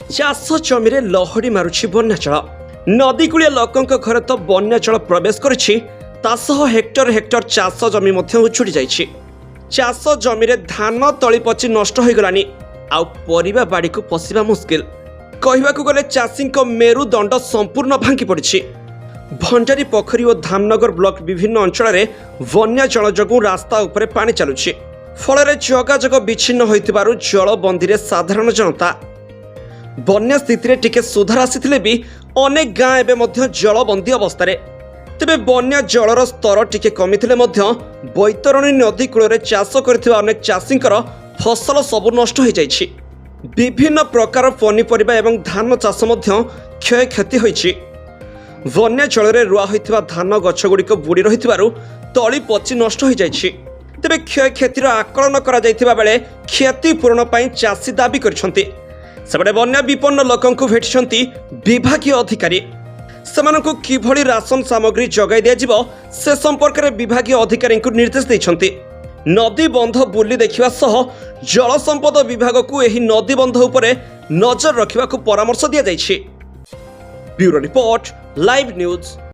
ଚାଷ ଜମିରେ ଲହଡ଼ି ମାରୁଛି ବନ୍ୟାଜଳ। ନଦୀକୂଳିଆ ଲୋକଙ୍କ ଘରେ ତ ବନ୍ୟାଜଳ ପ୍ରବେଶ କରିଛି, ତା ସହ ହେକ୍ଟର ହେକ୍ଟର ଚାଷ ଜମି ମଧ୍ୟ ଉଛୁଡ଼ି ଯାଇଛି। ଚାଷ ଜମିରେ ଧାନ ତଳି ପଚି ନଷ୍ଟ ହୋଇଗଲାଣି, ଆଉ ପରିବା ବାଡ଼ିକୁ ପଶିବା ମୁସ୍କିଲ। କହିବାକୁ ଗଲେ ଚାଷୀଙ୍କ ମେରୁଦଣ୍ଡ ସମ୍ପୂର୍ଣ୍ଣ ଭାଙ୍ଗି ପଡ଼ିଛି। ଭଣ୍ଡାରୀ ପୋଖରୀ ଓ ଧାମନଗର ବ୍ଲକ ବିଭିନ୍ନ ଅଞ୍ଚଳରେ ବନ୍ୟା ଜଳ ଯୋଗୁଁ ରାସ୍ତା ଉପରେ ପାଣି ଚାଲୁଛି। ଫଳରେ ଯୋଗାଯୋଗ ବିଚ୍ଛିନ୍ନ ହୋଇଥିବାରୁ ଜଳବନ୍ଦୀରେ ସାଧାରଣ ଜନତା। ବନ୍ୟା ସ୍ଥିତିରେ ଟିକେ ସୁଧାର ଆସିଥିଲେ ବି ଅନେକ ଗାଁ ଏବେ ମଧ୍ୟ ଜଳବନ୍ଦୀ ଅବସ୍ଥାରେ। ତେବେ ବନ୍ୟା ଜଳର ସ୍ତର ଟିକେ କମିଥିଲେ ମଧ୍ୟ ବୈତରଣୀ ନଦୀ କୂଳରେ ଚାଷ କରିଥିବା ଅନେକ ଚାଷୀଙ୍କର ଫସଲ ସବୁ ନଷ୍ଟ ହୋଇଯାଇଛି। ବିଭିନ୍ନ ପ୍ରକାର ପନିପରିବା ଏବଂ ଧାନ ଚାଷ ମଧ୍ୟ କ୍ଷୟକ୍ଷତି ହୋଇଛି। ବନ୍ୟା ଜଳରେ ରୁଆ ହୋଇଥିବା ଧାନ ଗଛଗୁଡ଼ିକ ବୁଡ଼ି ରହିଥିବାରୁ ତଳି ପଚି ନଷ୍ଟ ହୋଇଯାଇଛି। ତେବେ କ୍ଷୟକ୍ଷତିର ଆକଳନ କରାଯାଇଥିବା ବେଳେ କ୍ଷତିପୂରଣ ପାଇଁ ଚାଷୀ ଦାବି କରିଛନ୍ତି। ସେପଟେ ବନ୍ୟା ବିପନ୍ନ ଲୋକଙ୍କୁ ଭେଟିଛନ୍ତି ବିଭାଗୀୟ ଅଧିକାରୀ। ସେମାନଙ୍କୁ କିଭଳି ରାସନ ସାମଗ୍ରୀ ଯୋଗାଇ ଦିଆଯିବ ସେ ସମ୍ପର୍କରେ ବିଭାଗୀୟ ଅଧିକାରୀଙ୍କୁ ନିର୍ଦ୍ଦେଶ ଦେଇଛନ୍ତି। ନଦୀ ବନ୍ଧ ବୁଲି ଦେଖିବା ସହ ଜଳ ସମ୍ପଦ ବିଭାଗକୁ ଏହି ନଦୀ ବନ୍ଧ ଉପରେ ନଜର ରଖିବାକୁ ପରାମର୍ଶ ଦିଆଯାଇଛି। Bureau report, live news.